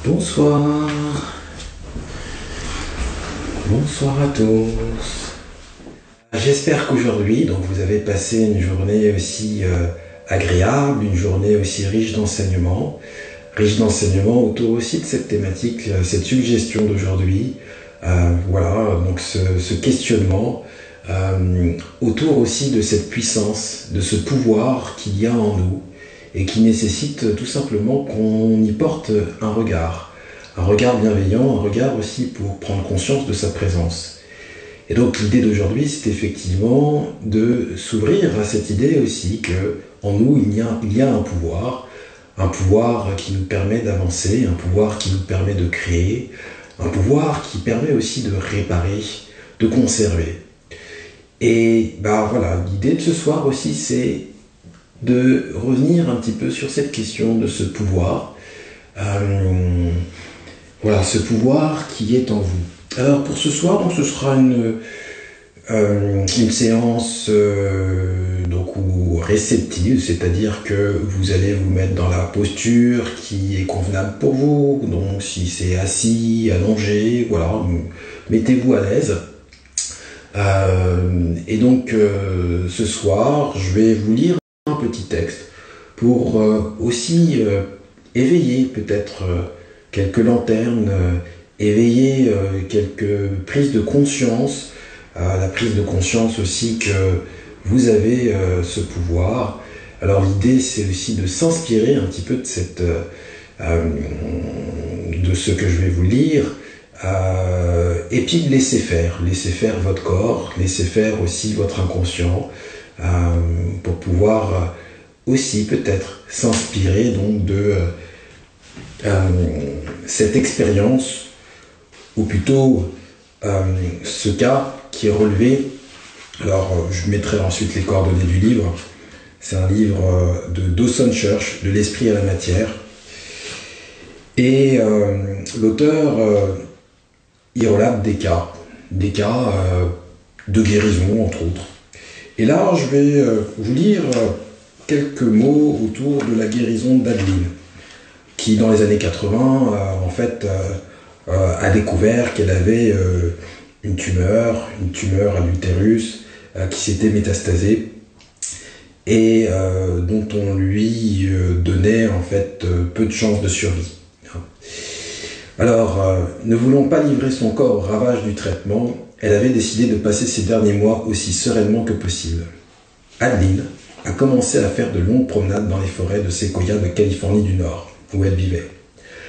Bonsoir, bonsoir à tous. J'espère qu'aujourd'hui, donc vous avez passé une journée aussi agréable, une journée aussi riche d'enseignements autour aussi de cette thématique, cette suggestion d'aujourd'hui. Voilà, donc ce questionnement autour aussi de cette puissance, de ce pouvoir qu'il y a en nous et qui nécessite tout simplement qu'on y porte un regard bienveillant, un regard aussi pour prendre conscience de sa présence. Et donc l'idée d'aujourd'hui, c'est effectivement de s'ouvrir à cette idée aussi que en nous, il y a un pouvoir qui nous permet d'avancer, un pouvoir qui nous permet de créer, un pouvoir qui permet aussi de réparer, de conserver. Et ben voilà, l'idée de ce soir aussi, c'est de revenir un petit peu sur cette question de ce pouvoir. Voilà, ce pouvoir qui est en vous. Alors pour ce soir, donc, ce sera une séance donc, réceptive, c'est-à-dire que vous allez vous mettre dans la posture qui est convenable pour vous. Donc si c'est assis, allongé, voilà, mettez-vous à l'aise. Et donc ce soir, je vais vous lire un petit texte pour aussi éveiller peut-être quelques lanternes, éveiller quelques prises de conscience, la prise de conscience aussi que vous avez ce pouvoir. Alors l'idée c'est aussi de s'inspirer un petit peu de de ce que je vais vous lire. Et puis laissez faire votre corps, laissez faire aussi votre inconscient pour pouvoir aussi peut-être s'inspirer donc de cette expérience, ou plutôt ce cas qui est relevé. Alors je mettrai ensuite les coordonnées du livre. C'est un livre de Dawson Church, de l'esprit à la matière. Et l'auteur il relate des cas de guérison entre autres. Et là, je vais vous lire quelques mots autour de la guérison d'Adeline, qui dans les années 80, a découvert qu'elle avait une tumeur à l'utérus qui s'était métastasée et dont on lui donnait en fait peu de chances de survie. Alors, ne voulant pas livrer son corps au ravage du traitement, elle avait décidé de passer ses derniers mois aussi sereinement que possible. Adeline a commencé à faire de longues promenades dans les forêts de séquoias de Californie du Nord, où elle vivait.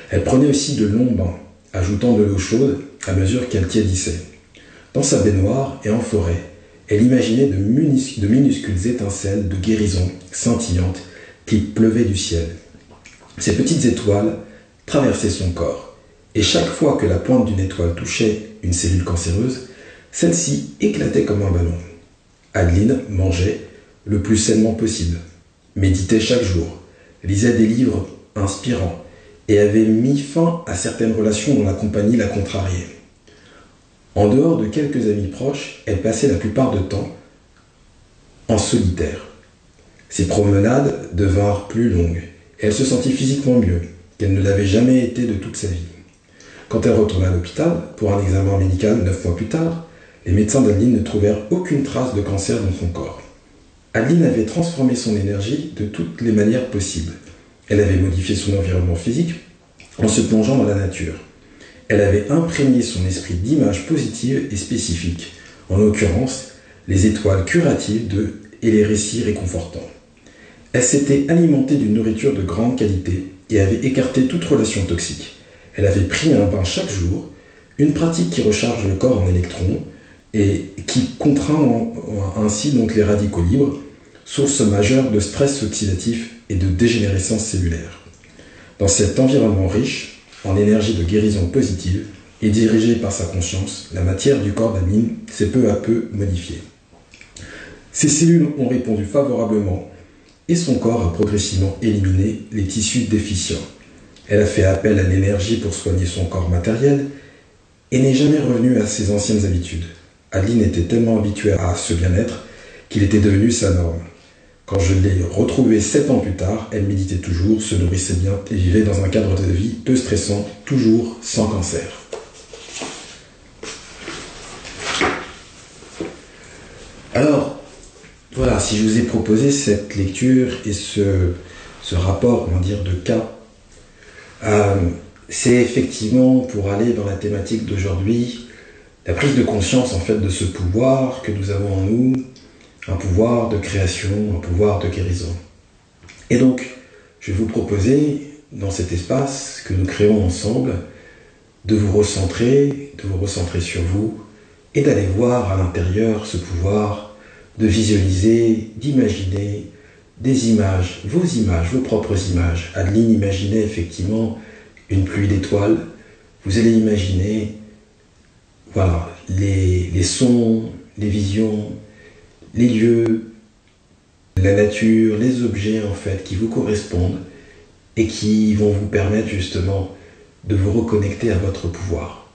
Elle prenait aussi de longs bains, ajoutant de l'eau chaude à mesure qu'elle tiédissait. Dans sa baignoire et en forêt, elle imaginait de minuscules étincelles de guérison scintillantes qui pleuvaient du ciel. Ces petites étoiles traversaient son corps. Et chaque fois que la pointe d'une étoile touchait une cellule cancéreuse, celle-ci éclatait comme un ballon. Adeline mangeait le plus sainement possible, méditait chaque jour, lisait des livres inspirants et avait mis fin à certaines relations dont la compagnie la contrariait. En dehors de quelques amis proches, elle passait la plupart du temps en solitaire. Ses promenades devinrent plus longues et elle se sentit physiquement mieux qu'elle ne l'avait jamais été de toute sa vie. Quand elle retourna à l'hôpital pour un examen médical 9 mois plus tard, les médecins d'Adeline ne trouvèrent aucune trace de cancer dans son corps. Adeline avait transformé son énergie de toutes les manières possibles. Elle avait modifié son environnement physique en se plongeant dans la nature. Elle avait imprégné son esprit d'images positives et spécifiques, en l'occurrence les étoiles curatives et les récits réconfortants. Elle s'était alimentée d'une nourriture de grande qualité et avait écarté toute relation toxique. Elle avait pris un bain chaque jour, une pratique qui recharge le corps en électrons et qui contraint ainsi donc les radicaux libres, source majeure de stress oxydatif et de dégénérescence cellulaire. Dans cet environnement riche en énergie de guérison positive et dirigé par sa conscience, la matière du corps d'Adeline s'est peu à peu modifiée. Ses cellules ont répondu favorablement et son corps a progressivement éliminé les tissus déficients. Elle a fait appel à l'énergie pour soigner son corps matériel et n'est jamais revenue à ses anciennes habitudes. Adeline était tellement habituée à ce bien-être qu'il était devenu sa norme. Quand je l'ai retrouvée 7 ans plus tard, elle méditait toujours, se nourrissait bien et vivait dans un cadre de vie peu stressant, toujours sans cancer. Alors, voilà, si je vous ai proposé cette lecture et ce rapport, on va dire, de cas, c'est effectivement pour aller dans la thématique d'aujourd'hui, la prise de conscience en fait de ce pouvoir que nous avons en nous, un pouvoir de création, un pouvoir de guérison. Et donc, je vais vous proposer, dans cet espace que nous créons ensemble, de vous recentrer sur vous, et d'aller voir à l'intérieur ce pouvoir, de visualiser, d'imaginer des images, vos propres images. Adeline imaginait effectivement une pluie d'étoiles. Vous allez imaginer, voilà, les sons, les visions, les lieux, la nature, les objets en fait qui vous correspondent et qui vont vous permettre justement de vous reconnecter à votre pouvoir.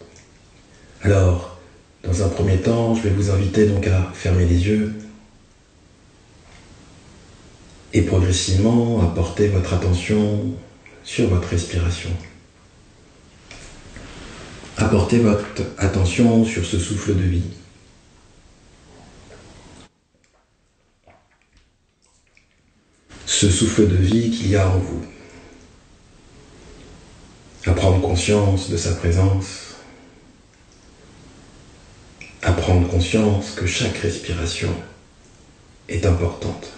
Alors, dans un premier temps, je vais vous inviter donc à fermer les yeux et progressivement à porter votre attention sur votre respiration. Apportez votre attention sur ce souffle de vie. Ce souffle de vie qu'il y a en vous. À prendre conscience de sa présence. À prendre conscience que chaque respiration est importante.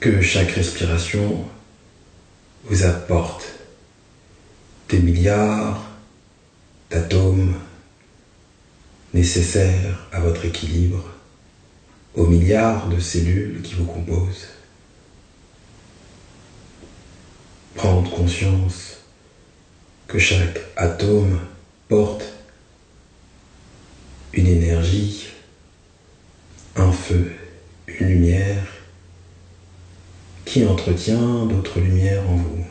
Que chaque respiration vous apporte des milliards d'atomes nécessaires à votre équilibre, aux milliards de cellules qui vous composent. Prendre conscience que chaque atome porte une énergie, un feu, une lumière qui entretient d'autres lumières en vous.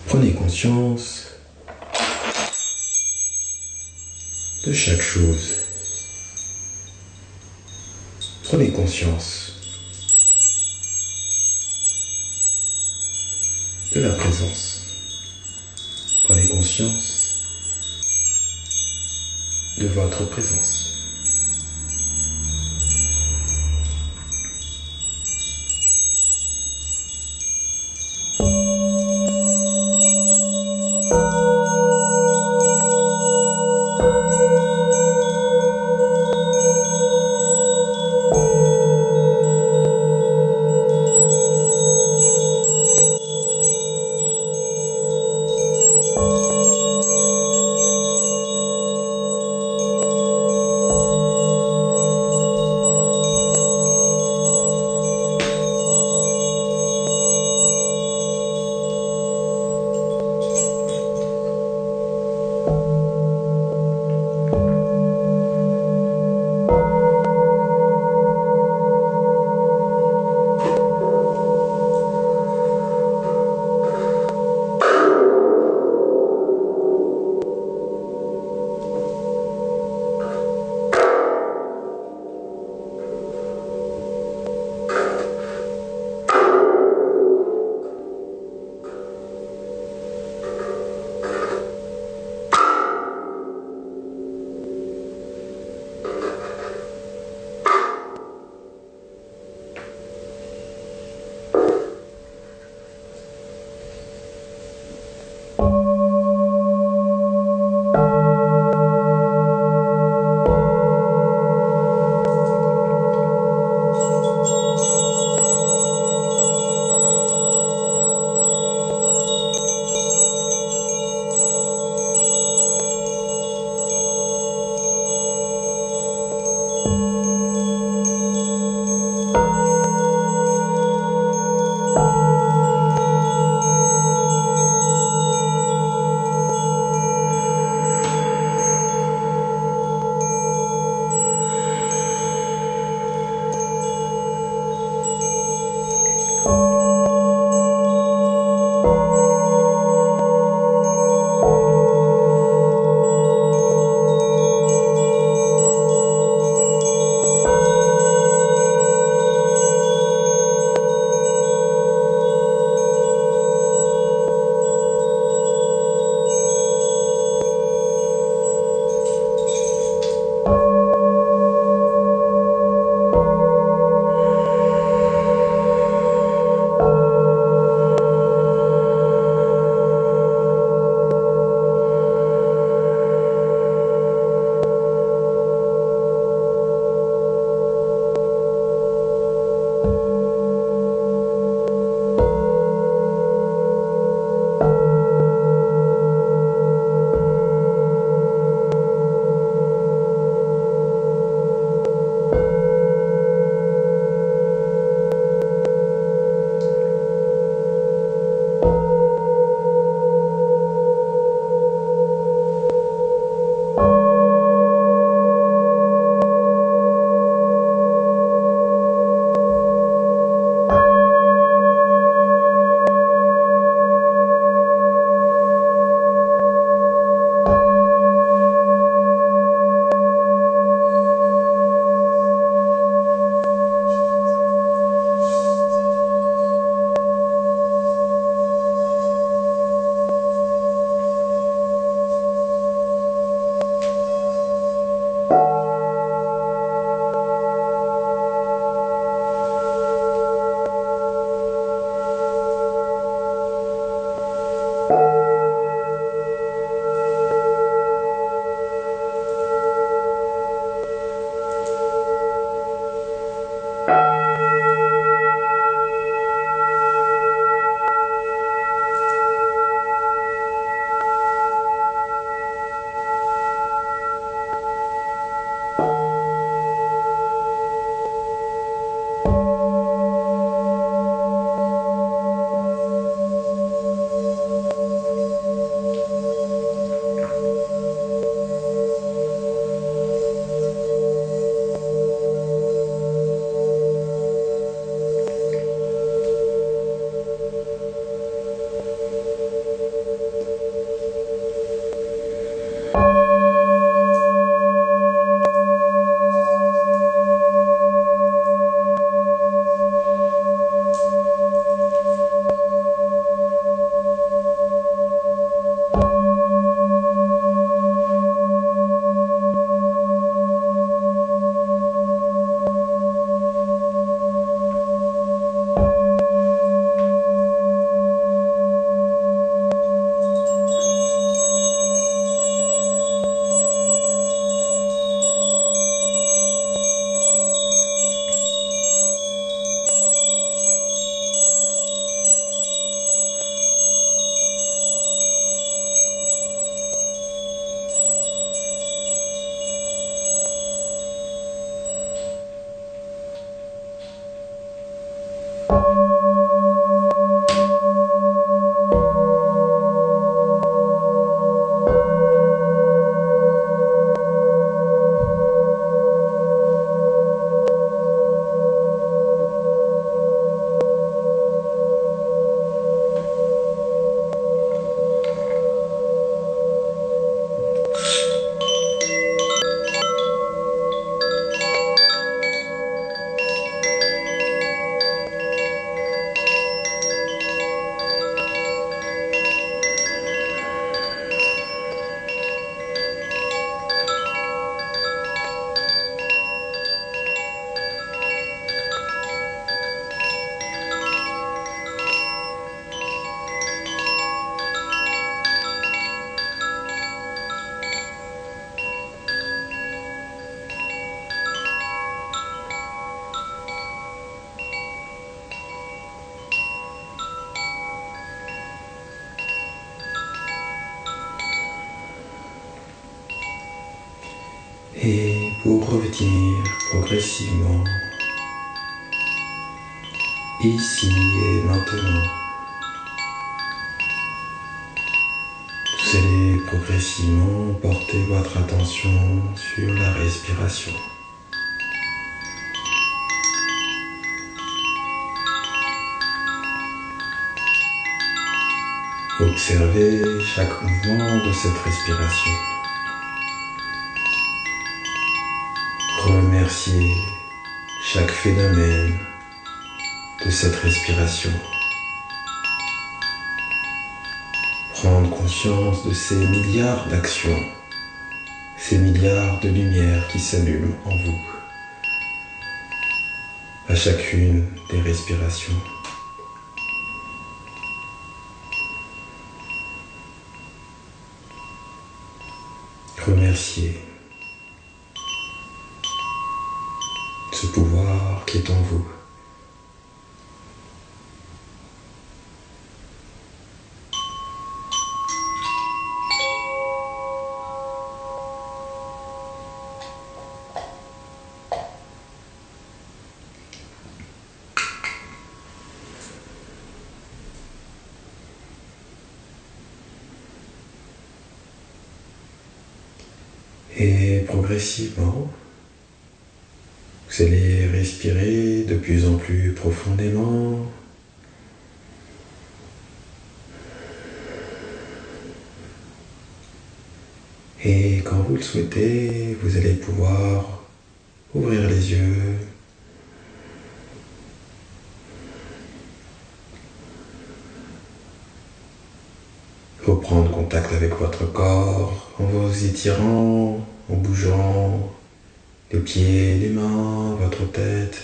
Prenez conscience de chaque chose. Prenez conscience de la présence. Prenez conscience de votre présence. Et pour revenir progressivement, ici et maintenant, vous allez progressivement porter votre attention sur la respiration. Observez chaque mouvement de cette respiration. Remerciez chaque phénomène de cette respiration. Prendre conscience de ces milliards d'actions, ces milliards de lumières qui s'allument en vous, à chacune des respirations. Remerciez ce pouvoir qui est en vous. Et progressivement, vous allez respirer de plus en plus profondément. Et quand vous le souhaitez, vous allez pouvoir ouvrir les yeux. Reprendre contact avec votre corps en vous étirant, en bougeant les pieds, les mains, votre tête.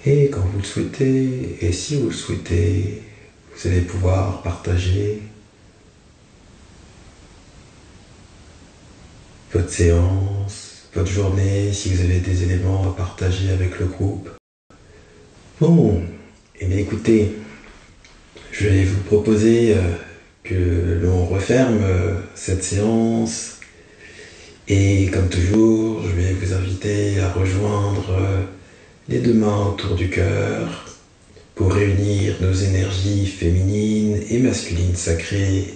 Et quand vous le souhaitez, et si vous le souhaitez, vous allez pouvoir partager votre séance, votre journée, si vous avez des éléments à partager avec le groupe. Bon, eh bien écoutez, je vais vous proposer que l'on referme cette séance et comme toujours, je vais vous inviter à rejoindre les deux mains autour du cœur pour réunir nos énergies féminines et masculines sacrées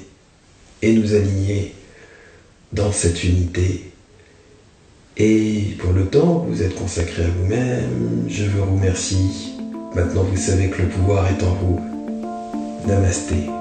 et nous aligner dans cette unité. Et pour le temps que vous êtes consacré à vous-même, je vous remercie. Maintenant, vous savez que le pouvoir est en vous. Namasté.